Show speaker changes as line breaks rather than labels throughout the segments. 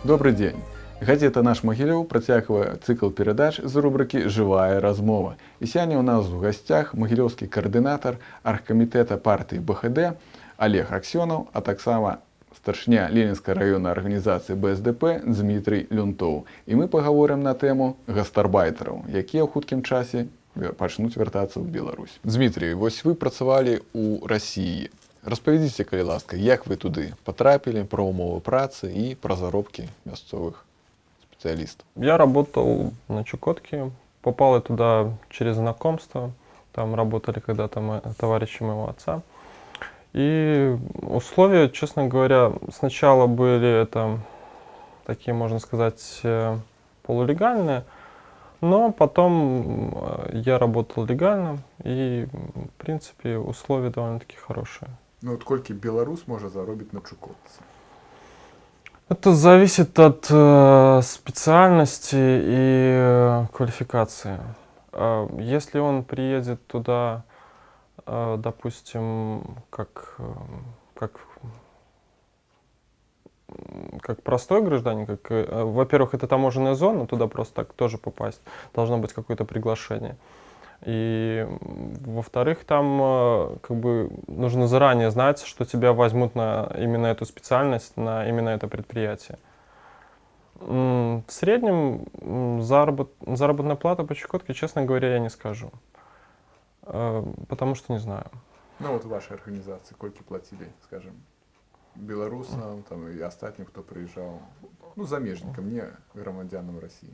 Добрый дзень. Газета «Наш Магілёў» працягвае цыкл перадач з рубрыкі «Жывая размова». І сёння ў нас у гасцях магілёўскі каардынатар аргкамітэта партыі БХД Олег Аксёнаў, а таксама старшыня Ленінскай раённай арганізацыі БСДП Дмітрый Люнтоў. І мы пагаворым на тэму гастарбайтараў, якія ў хуткім часе пачнуць вяртацца ў Беларусь. Дмітрий, вось вы працавалі ў Расіі. Распавядзіце, калі ласка, як вы туды потрапілі, про умовы працы и про заробки мясцовых специалистов?
Я работал на Чукотке, попал я туда через знакомство. Там работали когда-то товарищи моего отца. И условия, честно говоря, сначала были это такие, можно сказать, полулегальные, но потом я работал легально, и, в принципе, условия довольно-таки хорошие.
Ну, вот колькі беларус можа заробіць на Чукотцы?
Это зависит от специальности и квалификации. Если он приедет туда, допустим, как простой гражданин, во-первых, это таможенная зона, туда просто так тоже попасть, должно быть какое-то приглашение. И, во-вторых, там нужно заранее знать, что тебя возьмут на именно эту специальность, на именно это предприятие. В среднем заработная плата по Чукотке, честно говоря, я не скажу. Потому что не знаю.
Ну вот в вашей организации колькі платили, скажем, белорусам там, и остальным, кто приезжал, ну, замежникам, не громадянам России?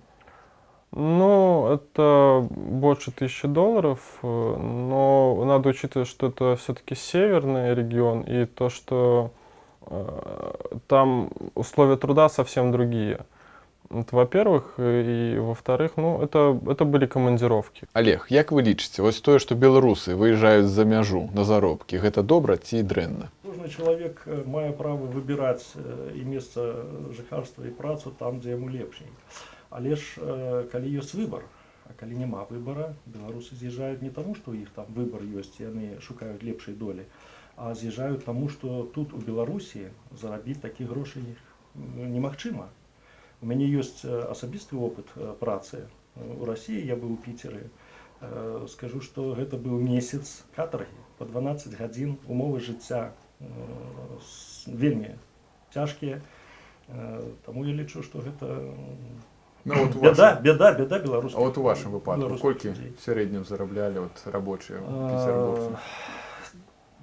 Ну, это больше $1000, но надо учитывать, что это все-таки северный регион, и то, что там условия труда совсем другие. Это, во-первых, и во-вторых, ну, это были командировки.
Олег, як вы лічыце, вось тое, што беларусы выязджаюць за мяжу на заробкі, гэта добра ці дрэнна?
Кожны чалавек мае права выбіраць і месца жыхарства і працу там, дзе яму лепшей. Але ж, калі ёсць выбар, а калі няма выбара, беларусы з'язджаюць не таму, што ў іх там выбар ёсць, яны шукаюць лепшай долі, а з'язджаюць таму, што тут у Беларусі зарабіць такіх грошай немагчыма. У мяне ёсць асабісты опыт працы ў Расіі, я быў у Піцеры. Скажу, што гэта быў месяц катаргі, па 12 гадзін, умовы жыцця вельмі цяжкія. Таму я лічу, што гэта
Ну, вот
беда беларускіх.
А вот у вашем выпадку колькі в среднем зарабляли вот рабочие петербуржцы?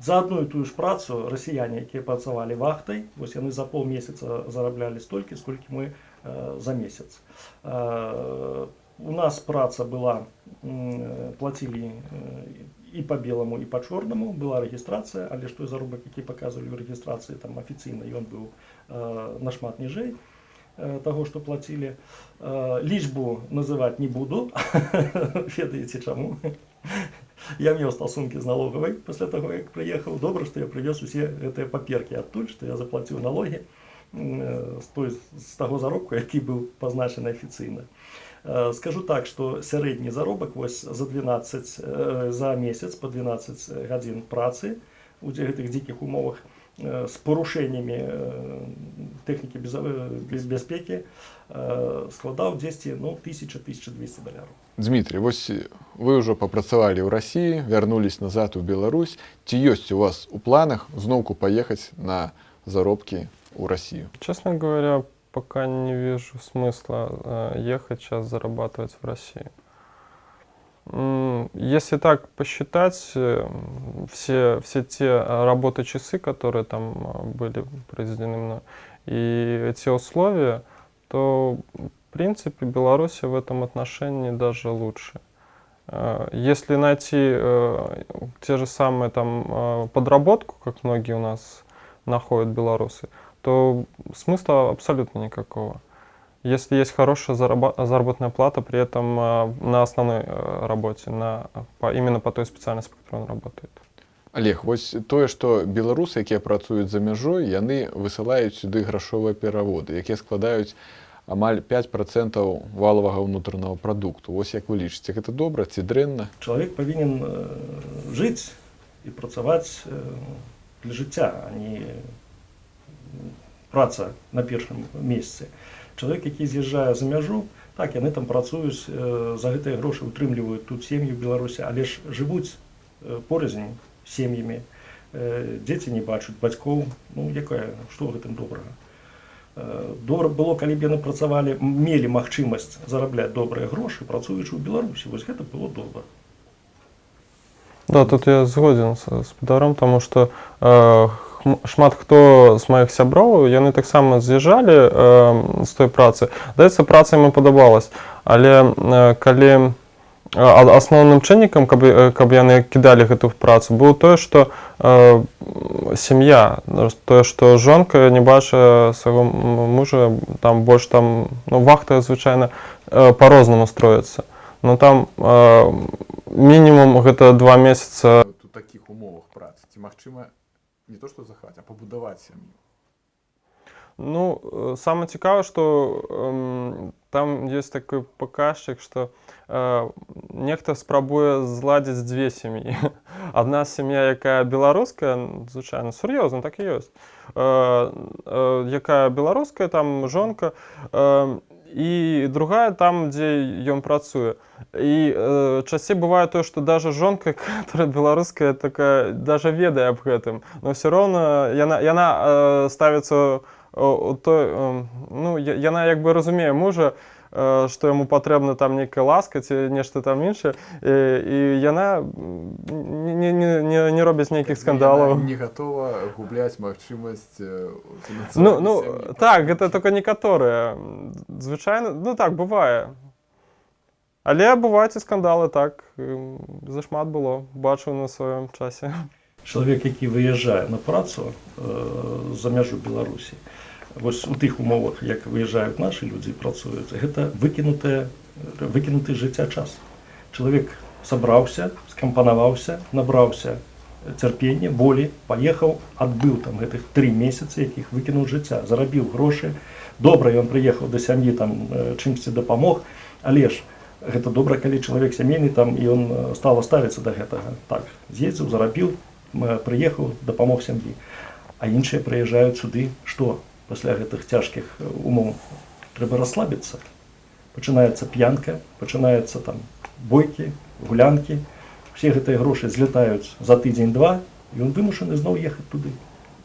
За одну і тую ж працу расіяне, якія працавалі вахтай, вось яны за паўмесяца зараблялі столькі, сколькі мы за месяц. У нас праца была, плацілі і по белому, і по чорнаму, была рэгістрацыя, але ж той заробак, які паказвалі ў рэгістрацыі там афіцыйна, ён быў нашмат ніжэй таго, што плацілі. Лічбу называць не буду, ведаеце чаму. Я меў стасункі з налогавай пасля таго, як прыехаў. Добра, што я прывез усе гэтыя паперкі адтуль, што я заплаціў налогі з таго заробку, які быў пазначаны афіцыйна. Скажу так, што сярэдні заробак вось за месяц па 12 гадзін працы у гэтых дзікіх умовах з парушэннямі тэхнікі бяспекі складаў дзесьці $1000–1200.
Дмитрий, вось вы ўжо папрацавалі ў Расіі, вярнулись назад у Беларусь. Ці ёсць у вас у планах зноўку паехаць на заробкі ў Россию?
Честно говоря, пока не вижу смысла ехать сейчас зарабатывать в России. Если так посчитать, все те работы-часы, которые там были произведены мной, и эти условия, то, в принципе, Беларусь в этом отношении даже лучше. Если найти те же самые там подработку, как многие у нас находят белорусы, то смысла абсолютно никакого. Если есть хорошая заработная плата, при этом на основной работе, именно по той специальности, по которой он работает.
Олег, вось тое, што беларусы, якія працуюць за мяжой, яны высылаюць сюды грашовыя пераводы, якія складаюць амаль 5% валовага ўнутранага прадукту. Вось як вы лічыце, гэта добра ці дрэнна?
Чалавек павінен жыць і працаваць для жыцця, а не праца на першым месцы. Чалавек, які з'язджае за мяжу, так, яны там працуюць, за гэтыя грошы утрымліваюць тут сем'ю в Беларусі, але ж жывуць порознь сем'ямі, дзеці не бачаць бацькоў, ну якая, што ў гэтым добрага? Добра было, калі б яны працавалі, мелі магчымасць зарабляць добрыя грошы, працуючы ў Беларусі, вось гэта было добра.
Да, тут я згоден з Спадаром, тому што шмат хто з маіх сяброў, яны таксама з'язджалі з той працы. Здаецца, праца ім падабалась, але калі асноўным чыннікам, каб яны кідалі гэту працу, было тое, што сям'я, тое, што жонка не бачыць свайго мужа, там больш там, ну, вахта звычайна па-рознаму строіцца. Ну там мінімум гэта 2 месяца.
У такіх умовах працы ці магчыма не то што захваць, а пабудаваць сям'ю?
Ну, самае цікавае, што там ёсць такі паказчык, што нехта спрабуе зладзіць 2 сям'і. Адна сям'я, якая беларуская, звычайна, сур'ёзна, так і ёсць, якая беларуская, там жонка, і другая там, дзе ён працуе. І часцей бывае тое, што даже жонка, которая беларуская, такая даже ведае аб гэтым, но все роўна яна ставіцца у той, ну, яна як бы разумее мужа, што яму патрэбна там нейкая ласка ці нешта там іншае, і яна не робіць нейкіх скандалаў.
Яна не гатова губляць магчымасць
фінансавання сям'і. Так, гэта толькі некаторыя. Звычайна, ну так, бывае. Але бываюць і скандалы, так, зашмат было, бачыў на сваём часе.
Чалавек, які выязджае на працу за мяжу Беларусі, вось у тых умовах, як выязджаюць нашы людзі і працуюць, гэта выкінуты жыцця час. Чалавек сабраўся, скампанаваўся, набраўся цярпення, волі, паехаў, адбыў там гэтых 3 месяцы, якіх выкінуў жыцця, зарабіў грошы. Добра, ён прыехаў да сям'і, там чымсьці дапамог, але ж гэта добра, калі чалавек сямейны, там, і ён стала ставіцца да гэтага. Так, з'ездзіў, зарабіў, прыехаў, дапамог сям'і. А іншыя прыязджаюць сюды, што? Пасля гэтых цяжкіх умоў трэба расслабіцца. Пачынаецца п'янка, пачынаецца там бойкі, гулянкі. Усе гэтыя грошы злятаюць за тыдзень-два, і ён вымушаны зноў ехаць туды.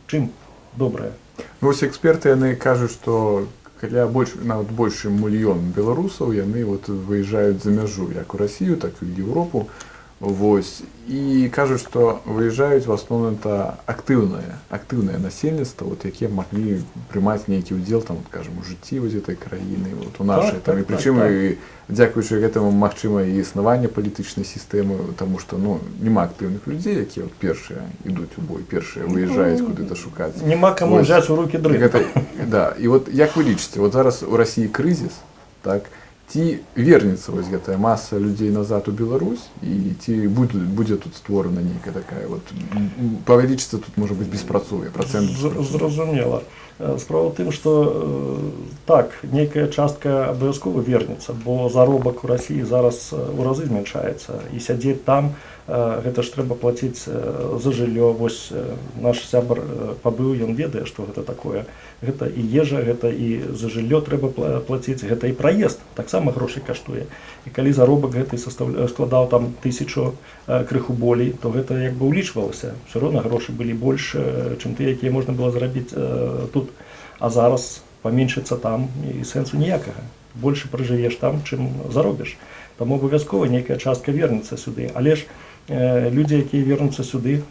Чым добрае?
Ну, вось эксперты, яны кажуць, што каля нават больш, чым 1 мільён беларусаў, яны вот выязджаюць за мяжу, як у Расію, так і ў Еўропу. Вось. І кажуць, што выязджаюць в асноўным-то актыўнае насельніцтва, вот, якія маглі прымаць нейкі ўдзел, там, скажем, у жыцці вось гэтай краіны, вот, у нашай. Так, там, і прычым, дзякуючы гэтаму, магчыма, і існаванне палітычнай сістэмы, таму што, ну, няма актыўных людзей, якія вот першыя ідуць у бой, першыя выязджаюць куды-то шукаць.
Няма каму взяць у рукі дрын.
Да, і вот як вы лічыце, вот зараз у Расіі крызіс, так, ці вернецца вось гэтая маса людзей назад у Беларусь, і ці будзе тут створана нейкая такая, вот, павялічыцца тут, можа быць, беспрацоўе, працэнт беспрацоўя?
Зразумела. Справа ў тым, што так, нейкая частка абавязкова вернецца, бо заробак у Расіі зараз у разы змяншаецца, і сядзець там, гэта ж трэба плаціць за жыллё. Вось наш сябар пабыў, ён ведае, што гэта такое. Гэта і ежа, гэта і за жыллё трэба плаціць, гэта і праезд таксама грошай каштуе. І калі заробак гэты складаў там 1000 крыху болей, то гэта як бы ўлічвалася. Все роўна грошы былі больш, чым тыя, якія можна было зарабіць тут. А зараз паменшыцца там і сэнсу ніякага. Больш пражывеш там, чым заробіш. Таму абавязкова нейкая частка вернецца сюды. Але ж людзі, якія вернуцца сюды,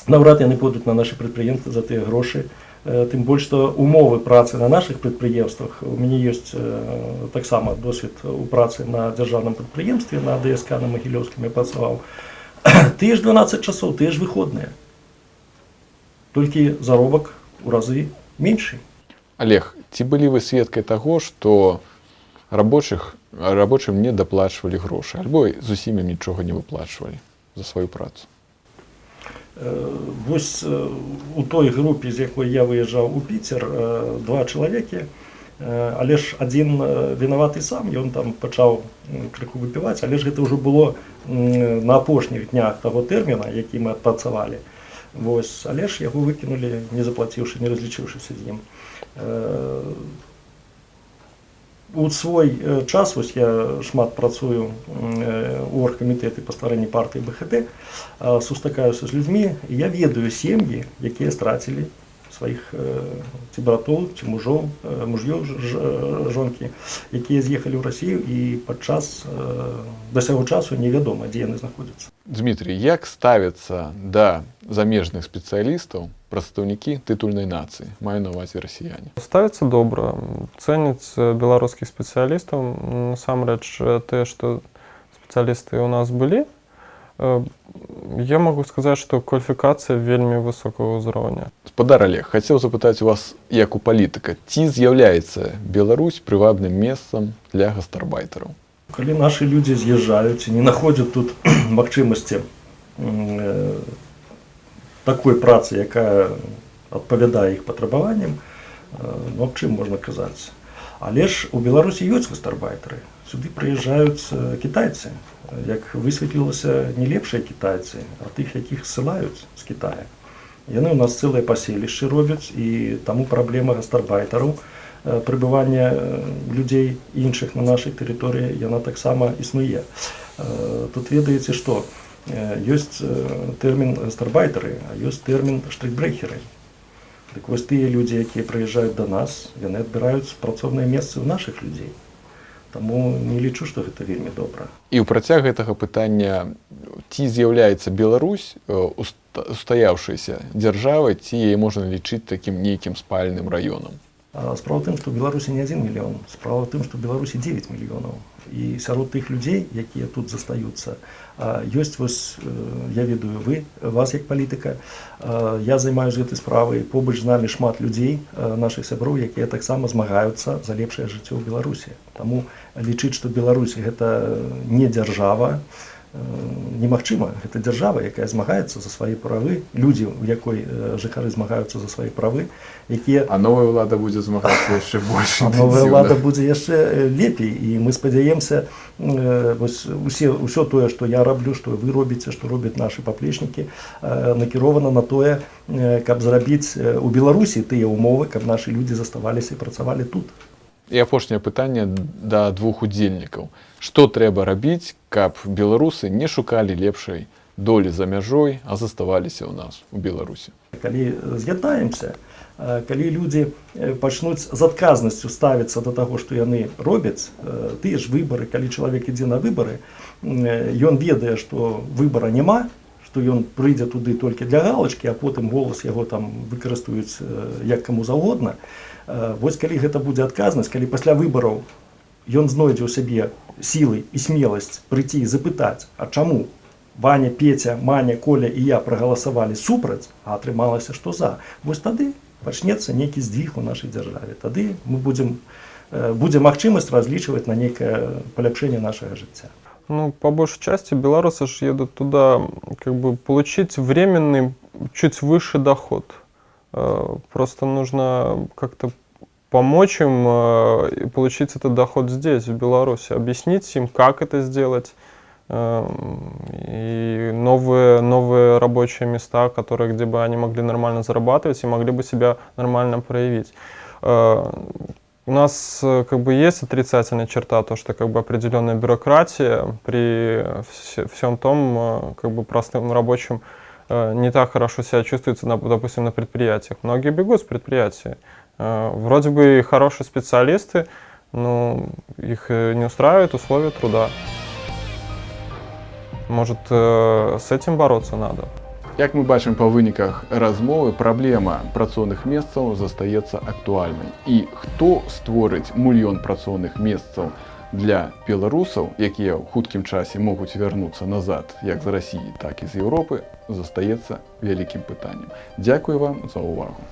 наўрад яны пойдуць на нашы прадпрыемствы за тыя грошы. Тым больш, што умовы працы на нашых прадпрыемствах, у мяне ёсць таксама досвед у працы на дзяржаўным прадпрыемстве, на ДСК, на Магілёўскім я працаваў. Тыя ж 12 часоў, тыя ж выходныя. Толькі заробак у разы меншы.
Олег, ці былі вы сведкай таго, што рабочым не даплачвалі грошы, альбо зусім ім нічога не выплачвалі за сваю працу?
Вось у той групе, з якой я выязджаў у Піцер, 2 чалавекі, але ж адзін вінаваты сам, ён там пачаў крыху выпіваць, але ж гэта ўжо было на апошніх днях таго тэрміна, які мы адпрацавалі. Вось, але ж яго выкінулі, не заплаціўшы, не разлічыўшыся з ім. У свой час, вось я шмат працую у оргкамітэты па стварэнні партыі БХД, сустракаюся з людзьмі, і я ведаю сем'і, якія страцілі сваіх ці братоў, ці мужоў, жонкі, якія з'ехалі ў Расію і падчас да сяго часу невядома, дзе яны знаходзяцца.
Дмітрий, як ставяцца да замежных спецыялістаў прадстаўнікі тытульнай нацыі, маю на ўвазе расіяне?
Ставіцца добра, цэняць беларускіх спецыялістаў. Насамрэч, тыя, што спецыялісты ў нас былі, я магу сказаць, што кваліфікацыя вельмі высокага ўзроўня.
Спадар Олег, хацеў запытаць у вас, як у палітыка, ці з'яўляецца Беларусь прывабным месцам для гастарбайтараў?
Калі нашы людзі з'язджаюць і не знаходзяць тут магчымасці такой працы, якая адпавядае іх патрабаванням, ну аб чым можна казаць. Але ж у Беларусі ёсць гастарбайтары. Сюды прыязджаюць кітайцы. Як высветлілася, не лепшыя кітайцы, а тых, якіх ссылаюць з Кітая. Яны ў нас цэлыя паселішчы робяць, і таму праблема гастарбайтараў, прыбывання людзей іншых на нашай тэрыторыі, яна таксама існуе. Тут ведаеце, што ёсць тэрмін гастарбайтары, а ёсць тэрмін штрыкбрэхеры. Дык вось тыя людзі, якія прыязджаюць да нас, яны адбіраюць працоўныя месцы ў нашых людзей. Таму не лічу, што гэта вельмі добра.
І ў працяг гэтага пытання, ці з'яўляецца Беларусь устаяўшаяся дзяржавай, ці яе можна лічыць такім нейкім спальным раёнам?
Справа ў тым, што ў Беларусі не 1 мільён, справа ў тым, што ў Беларусі 9 мільёнаў. І сярод тых людзей, якія тут застаюцца, ёсць вось, я ведаю вас як палітыка, я займаюся гэтай справай, побач з намі шмат людзей, нашых сяброў, якія таксама змагаюцца за лепшае жыццё ў Беларусі. Таму лічыць, што Беларусь гэта не дзяржава, немагчыма. Гэта дзяржава, якая змагаецца за свае правы, людзі, у якой жыхары змагаюцца за свае правы, якія...
А новая ўлада будзе змагацца яшчэ больш
інтэнсіўна. А новая ўлада будзе яшчэ лепей, і мы спадзяемся, ўсё тое, што я раблю, што вы робіце, што робяць нашы паплечнікі, накірована на тое, каб зрабіць у Беларусі тыя ўмовы, каб нашы людзі заставаліся і працавалі тут.
І апошняе пытанне да двух удзельнікаў. Што трэба рабіць, каб беларусы не шукалі лепшай долі за мяжой, а заставаліся ў нас, у Беларусі?
Калі з'яднаемся, калі людзі пачнуць з адказнасцю ставіцца да таго, што яны робяць, тыя ж выбары, калі чалавек ідзе на выбары, ён ведае, што выбара няма, што ён прыйдзе туды толькі для галачкі, а потым голас яго там выкарыстаюць як каму заўгодна. Вось калі гэта будзе адказнасць, калі пасля выбараў ён знойдзе ў сябе сілы і смеласць прыйти і запытаць, а чаму Ваня, Петя, Маня, Коля і я прагаласавалі супраць, а атрымалася, што за. Вось тады пачнецца нейкі здвіг у нашай дзяржаве. Тады мы будзе магчымасць разлічваць на нейкае паляпшэнне нашага жыцця.
Ну, по большей части белорусы же едут туда, как бы, получить временный, чуть выше доход. Просто нужно как-то помочь им получить этот доход здесь, в Беларуси, объяснить им, как это сделать, и новые рабочие места, где бы они могли нормально зарабатывать и могли бы себя нормально проявить. У нас как бы есть отрицательная черта, то что как бы определенная бюрократия при всем том, как бы простым рабочим не так хорошо себя чувствуется, допустим, на предприятиях. Многие бегут с предприятий. Вроде бы хорошие специалисты, но их не устраивают условия труда. Может, с этим бороться надо?
Як мы бачым па выніках размовы, праблема працоўных месцаў застаецца актуальнай. І хто створыць мільён працоўных месцаў для беларусаў, якія ў хуткім часе могуць вярнуцца назад як з Расіі, так і з Еўропы, застаецца вялікім пытаннем. Дзякую вам за ўвагу.